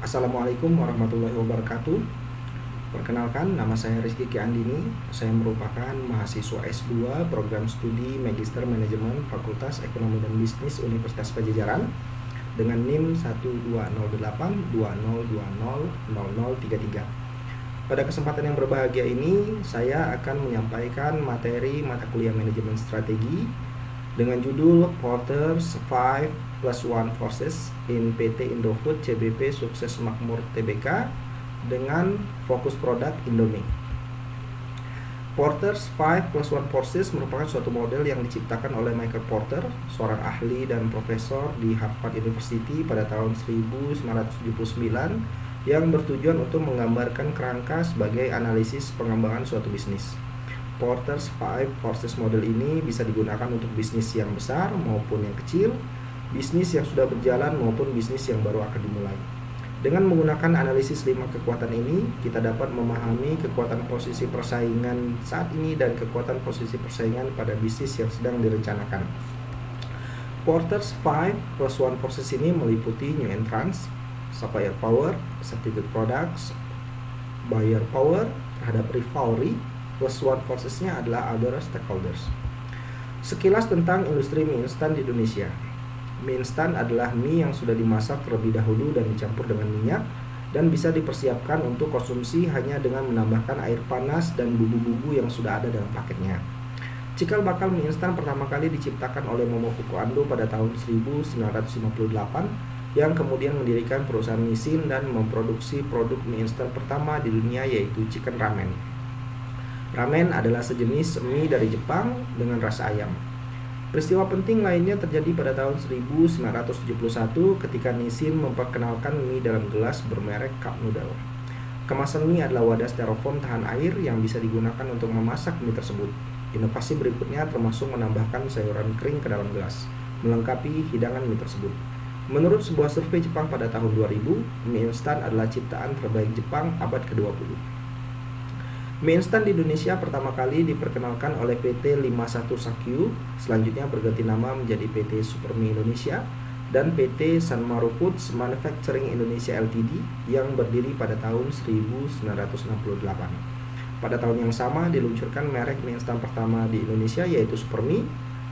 Assalamualaikum warahmatullahi wabarakatuh. Perkenalkan, nama saya Rizky Kiandini. Saya merupakan mahasiswa S2 Program Studi Magister Manajemen Fakultas Ekonomi dan Bisnis Universitas Padjadjaran dengan NIM 120820200033. Pada kesempatan yang berbahagia ini, saya akan menyampaikan materi mata kuliah manajemen strategi dengan judul Porter's 5+1 Forces in PT Indofood CBP Sukses Makmur Tbk dengan fokus produk Indomie. Porter's 5+1 Forces merupakan suatu model yang diciptakan oleh Michael Porter, seorang ahli dan profesor di Harvard University pada tahun 1979 yang bertujuan untuk menggambarkan kerangka sebagai analisis pengembangan suatu bisnis. Porter's 5 Forces model ini bisa digunakan untuk bisnis yang besar maupun yang kecil, bisnis yang sudah berjalan maupun bisnis yang baru akan dimulai. Dengan menggunakan analisis 5 kekuatan ini, kita dapat memahami kekuatan posisi persaingan saat ini dan kekuatan posisi persaingan pada bisnis yang sedang direncanakan. Porter's 5+1 Forces ini meliputi new entrants, supplier power, substitute products, buyer power terhadap rivalry, plus one forces-nya adalah other stakeholders. Sekilas tentang industri mie instan di Indonesia. Mie instan adalah mie yang sudah dimasak terlebih dahulu dan dicampur dengan minyak dan bisa dipersiapkan untuk konsumsi hanya dengan menambahkan air panas dan bumbu-bumbu yang sudah ada dalam paketnya. Cikal bakal mie instan pertama kali diciptakan oleh Momofuku Ando pada tahun 1958 yang kemudian mendirikan perusahaan Nissin dan memproduksi produk mie instan pertama di dunia yaitu chicken ramen. Ramen adalah sejenis mie dari Jepang dengan rasa ayam. Peristiwa penting lainnya terjadi pada tahun 1971 ketika Nissin memperkenalkan mie dalam gelas bermerek Cup Noodle. Kemasan mie adalah wadah styrofoam tahan air yang bisa digunakan untuk memasak mie tersebut. Inovasi berikutnya termasuk menambahkan sayuran kering ke dalam gelas, melengkapi hidangan mie tersebut. Menurut sebuah survei Jepang pada tahun 2000, mie instan adalah ciptaan terbaik Jepang abad ke-20. Mie instan di Indonesia pertama kali diperkenalkan oleh PT 51 Sakyu, selanjutnya berganti nama menjadi PT Supermie Indonesia, dan PT Sanmaru Foods Manufacturing Indonesia Ltd yang berdiri pada tahun 1968. Pada tahun yang sama diluncurkan merek mie instan pertama di Indonesia yaitu Supermie.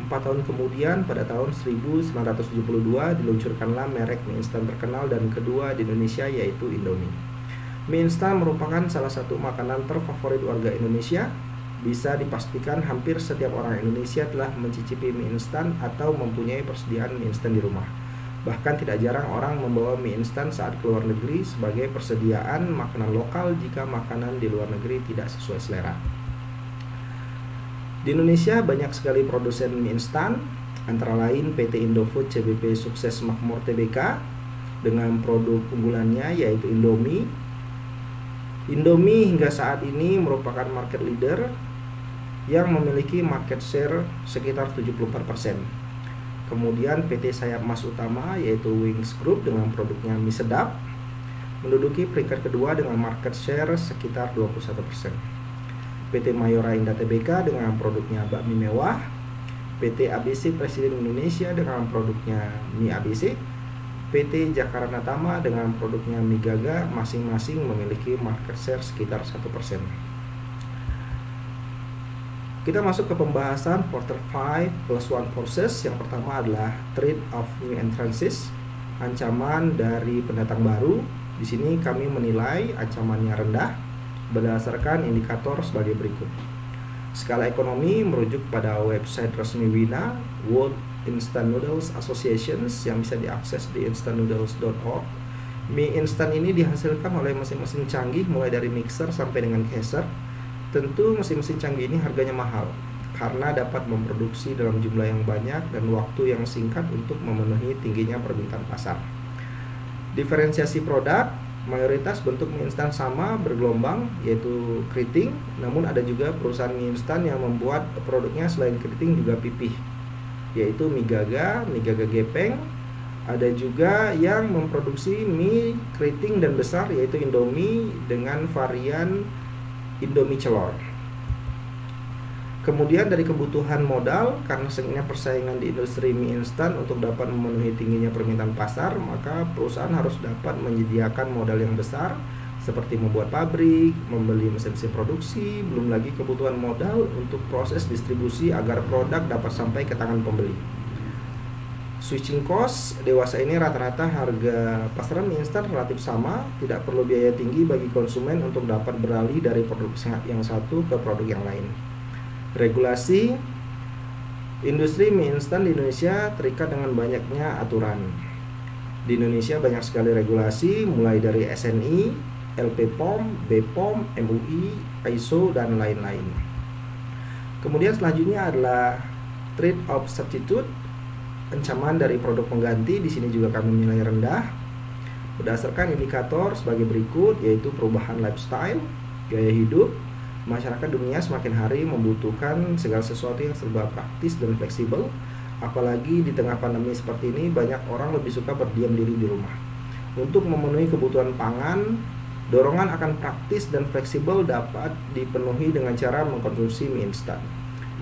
4 tahun kemudian pada tahun 1972 diluncurkanlah merek mie instan terkenal dan kedua di Indonesia yaitu Indomie. Mie instan merupakan salah satu makanan terfavorit warga Indonesia. Bisa dipastikan hampir setiap orang Indonesia telah mencicipi mie instan atau mempunyai persediaan mie instan di rumah. Bahkan tidak jarang orang membawa mie instan saat keluar negeri sebagai persediaan makanan lokal jika makanan di luar negeri tidak sesuai selera. Di Indonesia banyak sekali produsen mie instan, antara lain PT Indofood CBP Sukses Makmur Tbk dengan produk unggulannya yaitu Indomie. Indomie hingga saat ini merupakan market leader yang memiliki market share sekitar 74%. Kemudian PT Sayap Mas Utama yaitu Wings Group dengan produknya mie sedap menduduki peringkat kedua dengan market share sekitar 21%. PT Mayora Indah Tbk dengan produknya bakmi mewah, PT ABC Presiden Indonesia dengan produknya mie ABC, PT Jakarta Tama dengan produknya mie Gaga masing-masing memiliki market share sekitar 1%. Kita masuk ke pembahasan Porter 5+1 Forces. Yang pertama adalah threat of new entrances, ancaman dari pendatang baru. Di sini kami menilai ancamannya rendah berdasarkan indikator sebagai berikut. Skala ekonomi merujuk pada website resmi WINA, World Instant Noodles Associations, yang bisa diakses di instantnoodles.org. Mie instan ini dihasilkan oleh mesin-mesin canggih mulai dari mixer sampai dengan kesser. Tentu mesin-mesin canggih ini harganya mahal karena dapat memproduksi dalam jumlah yang banyak dan waktu yang singkat untuk memenuhi tingginya permintaan pasar. Diferensiasi produk, mayoritas bentuk mie instan sama bergelombang yaitu keriting, namun ada juga perusahaan mie instan yang membuat produknya selain keriting juga pipih, yaitu mie Gaga gepeng. Ada juga yang memproduksi mie keriting dan besar yaitu Indomie dengan varian Indomie celor. Kemudian dari kebutuhan modal, karena sengitnya persaingan di industri mie instan untuk dapat memenuhi tingginya permintaan pasar, maka perusahaan harus dapat menyediakan modal yang besar seperti membuat pabrik, membeli mesin-mesin produksi, belum lagi kebutuhan modal untuk proses distribusi agar produk dapat sampai ke tangan pembeli. Switching cost, dewasa ini rata-rata harga pasaran mie instan relatif sama, tidak perlu biaya tinggi bagi konsumen untuk dapat beralih dari produk yang satu ke produk yang lain. Regulasi, industri mie instan di Indonesia terikat dengan banyaknya aturan. Di Indonesia banyak sekali regulasi, mulai dari SNI, LPPOM, BPOM, MUI, ISO, dan lain-lain. Kemudian selanjutnya adalah trade of substitute, ancaman dari produk pengganti. Di sini juga kami nilai rendah berdasarkan indikator sebagai berikut, yaitu perubahan lifestyle, gaya hidup. Masyarakat dunia semakin hari membutuhkan segala sesuatu yang serba praktis dan fleksibel. Apalagi di tengah pandemi seperti ini, banyak orang lebih suka berdiam diri di rumah. Untuk memenuhi kebutuhan pangan, dorongan akan praktis dan fleksibel dapat dipenuhi dengan cara mengkonsumsi mie instan.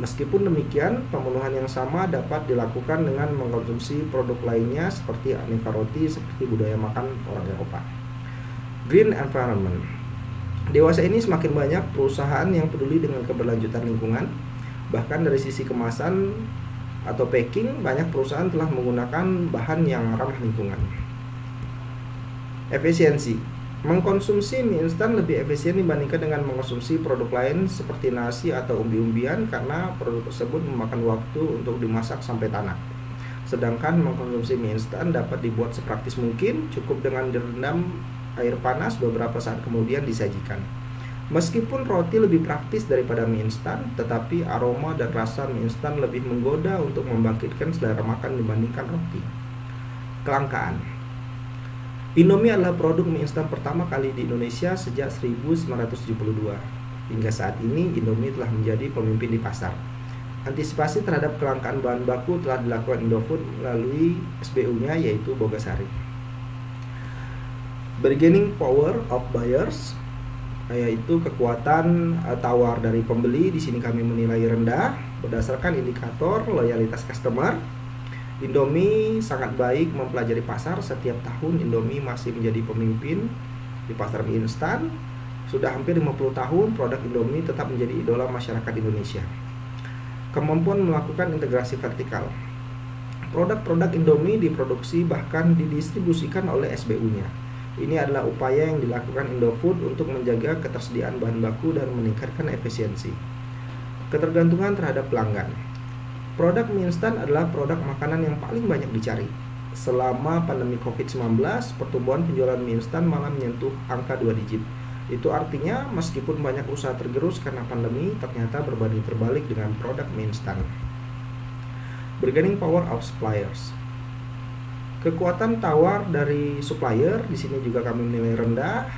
Meskipun demikian, pemenuhan yang sama dapat dilakukan dengan mengkonsumsi produk lainnya seperti aneka roti, seperti budaya makan orang Eropa. Green environment. Dewasa ini semakin banyak perusahaan yang peduli dengan keberlanjutan lingkungan. Bahkan dari sisi kemasan atau packing, banyak perusahaan telah menggunakan bahan yang ramah lingkungan. Efisiensi. Mengkonsumsi mie instan lebih efisien dibandingkan dengan mengkonsumsi produk lain seperti nasi atau umbi-umbian, karena produk tersebut memakan waktu untuk dimasak sampai tanak. Sedangkan mengkonsumsi mie instan dapat dibuat sepraktis mungkin, cukup dengan direndam air panas beberapa saat kemudian disajikan. Meskipun roti lebih praktis daripada mie instan, tetapi aroma dan rasa mie instan lebih menggoda untuk membangkitkan selera makan dibandingkan roti. Kelangkaan. Indomie adalah produk mie instan pertama kali di Indonesia sejak 1972. Hingga saat ini, Indomie telah menjadi pemimpin di pasar. Antisipasi terhadap kelangkaan bahan baku telah dilakukan Indofood melalui SBU-nya, yaitu Bogasari. Bargaining power of buyers, yaitu kekuatan tawar dari pembeli. Di sini kami menilai rendah berdasarkan indikator loyalitas customer. Indomie sangat baik mempelajari pasar. Setiap tahun Indomie masih menjadi pemimpin di pasar mie instan. Sudah hampir 50 tahun produk Indomie tetap menjadi idola masyarakat Indonesia. Kemampuan melakukan integrasi vertikal. Produk-produk Indomie diproduksi bahkan didistribusikan oleh SBU-nya. Ini adalah upaya yang dilakukan Indofood untuk menjaga ketersediaan bahan baku dan meningkatkan efisiensi. Ketergantungan terhadap pelanggan. Produk mie instan adalah produk makanan yang paling banyak dicari. Selama pandemi COVID-19, pertumbuhan penjualan mie instan malah menyentuh angka 2 digit. Itu artinya meskipun banyak usaha tergerus karena pandemi, ternyata berbanding terbalik dengan produk mie instan. Bargaining power of suppliers. Kekuatan tawar dari supplier, di sini juga kami menilai rendah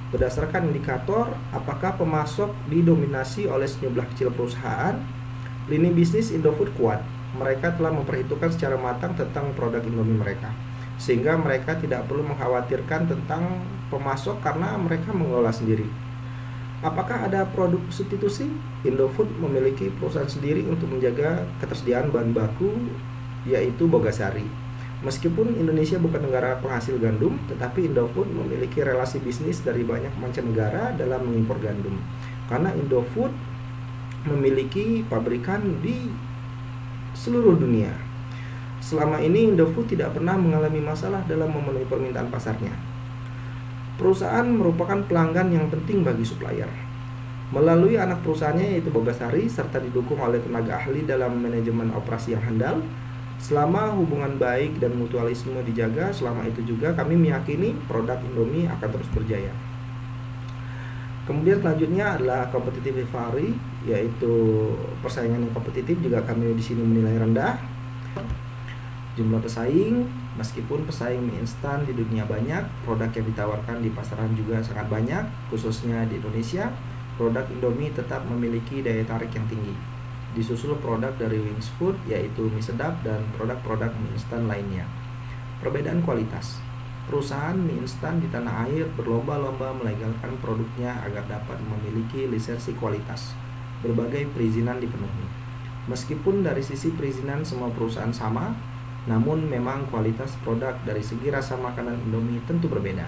berdasarkan indikator apakah pemasok didominasi oleh sejumlah kecil perusahaan. Lini bisnis Indofood kuat. Mereka telah memperhitungkan secara matang tentang produk Indomie mereka, sehingga mereka tidak perlu mengkhawatirkan tentang pemasok karena mereka mengelola sendiri. Apakah ada produk substitusi? Indofood memiliki perusahaan sendiri untuk menjaga ketersediaan bahan baku, yaitu Bogasari. Meskipun Indonesia bukan negara penghasil gandum, tetapi Indofood memiliki relasi bisnis dari banyak mancanegara dalam mengimpor gandum. Karena Indofood memiliki pabrikan di seluruh dunia. Selama ini Indofood tidak pernah mengalami masalah dalam memenuhi permintaan pasarnya. Perusahaan merupakan pelanggan yang penting bagi supplier. Melalui anak perusahaannya yaitu Bogasari, serta didukung oleh tenaga ahli dalam manajemen operasi yang handal. Selama hubungan baik dan mutualisme dijaga, selama itu juga kami meyakini produk Indomie akan terus berjaya. Kemudian selanjutnya adalah competitive rivalry, yaitu persaingan yang kompetitif, juga kami di sini menilai rendah. Jumlah pesaing, meskipun pesaing mie instan di dunia banyak, produk yang ditawarkan di pasaran juga sangat banyak, khususnya di Indonesia. Produk Indomie tetap memiliki daya tarik yang tinggi. Disusul produk dari Wings Food, yaitu mie sedap, dan produk-produk mie instan lainnya. Perbedaan kualitas. Perusahaan mie instan di tanah air berlomba-lomba melegalkan produknya agar dapat memiliki lisensi kualitas. berbagai perizinan dipenuhi. Meskipun dari sisi perizinan semua perusahaan sama, namun memang kualitas produk dari segi rasa makanan Indomie tentu berbeda.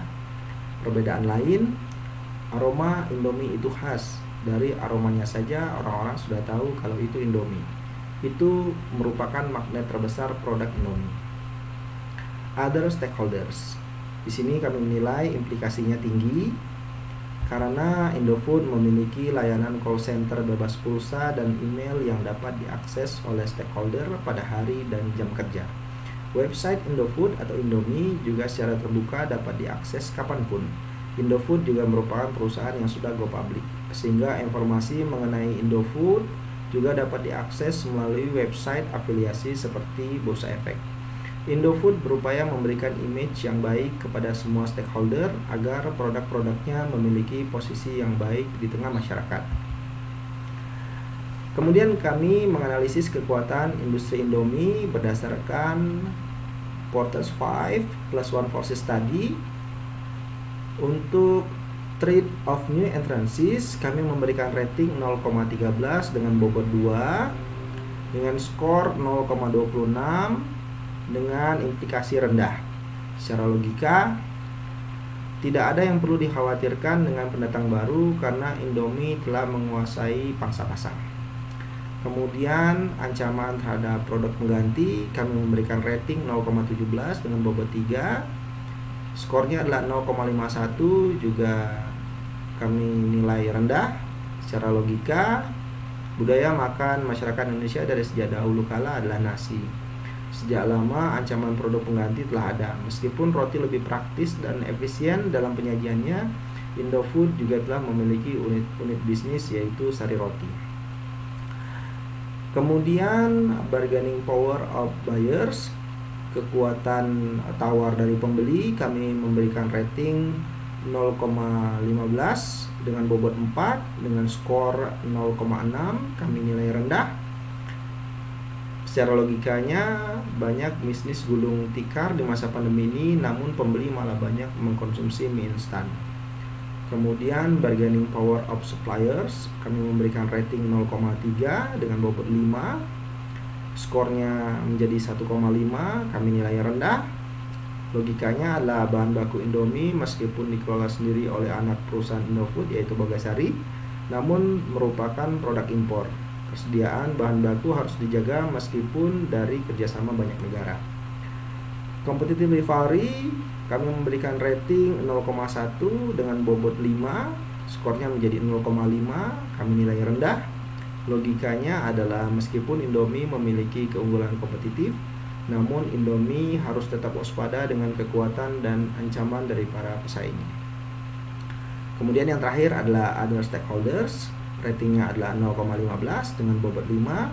Perbedaan lain, aroma Indomie itu khas. Dari aromanya saja orang-orang sudah tahu kalau itu Indomie. Itu merupakan magnet terbesar produk Indomie. Other stakeholders. Di sini kami menilai implikasinya tinggi karena Indofood memiliki layanan call center bebas pulsa dan email yang dapat diakses oleh stakeholder pada hari dan jam kerja. Website Indofood atau Indomie juga secara terbuka dapat diakses kapanpun. Indofood juga merupakan perusahaan yang sudah go public, sehingga informasi mengenai Indofood juga dapat diakses melalui website afiliasi seperti Bursa Efek. Indofood berupaya memberikan image yang baik kepada semua stakeholder agar produk-produknya memiliki posisi yang baik di tengah masyarakat. Kemudian kami menganalisis kekuatan industri Indomie berdasarkan Porter's 5+1 Forces Study. Untuk Trade of New Entrances, kami memberikan rating 0,13 dengan bobot 2, dengan skor 0,26, dengan implikasi rendah. Secara logika, tidak ada yang perlu dikhawatirkan dengan pendatang baru karena Indomie telah menguasai pangsa pasar. Kemudian ancaman terhadap produk pengganti, kami memberikan rating 0,17 dengan bobot 3. Skornya adalah 0,51, juga kami nilai rendah. Secara logika, budaya makan masyarakat Indonesia dari sejak dahulu kala adalah nasi. Sejak lama ancaman produk pengganti telah ada. Meskipun roti lebih praktis dan efisien dalam penyajiannya, Indofood juga telah memiliki unit bisnis yaitu Sari Roti. Kemudian bargaining power of buyers, kekuatan tawar dari pembeli, kami memberikan rating 0,15 dengan bobot 4, dengan skor 0,6, kami nilai rendah. Secara logikanya, banyak bisnis gulung tikar di masa pandemi ini, namun pembeli malah banyak mengkonsumsi mie instan. Kemudian bargaining power of suppliers, kami memberikan rating 0,3 dengan bobot 5. Skornya menjadi 1,5, kami nilai rendah. Logikanya adalah bahan baku Indomie meskipun dikelola sendiri oleh anak perusahaan Indofood yaitu Bagasari, namun merupakan produk impor. Persediaan bahan baku harus dijaga meskipun dari kerjasama banyak negara. Competitive rivalry, kami memberikan rating 0,1 dengan bobot 5, skornya menjadi 0,5, kami nilai rendah. Logikanya adalah meskipun Indomie memiliki keunggulan kompetitif, namun Indomie harus tetap waspada dengan kekuatan dan ancaman dari para pesaing. Kemudian yang terakhir adalah other stakeholders. Ratingnya adalah 0,15 dengan bobot 5,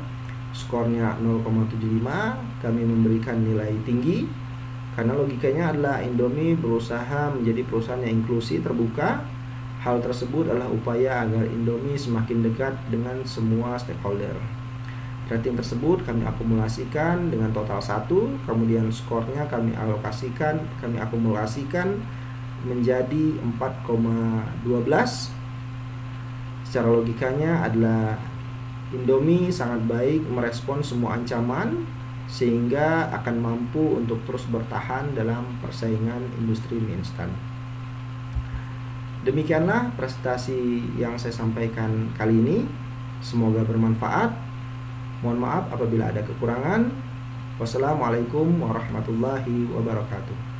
skornya 0,75, kami memberikan nilai tinggi karena logikanya adalah Indomie berusaha menjadi perusahaan yang inklusi terbuka. Hal tersebut adalah upaya agar Indomie semakin dekat dengan semua stakeholder. Rating tersebut kami akumulasikan dengan total 1, kemudian skornya kami akumulasikan menjadi 4,12. Secara logikanya adalah Indomie sangat baik merespon semua ancaman sehingga akan mampu untuk terus bertahan dalam persaingan industri mie instan. Demikianlah prestasi yang saya sampaikan kali ini. Semoga bermanfaat. Mohon maaf apabila ada kekurangan. Wassalamualaikum warahmatullahi wabarakatuh.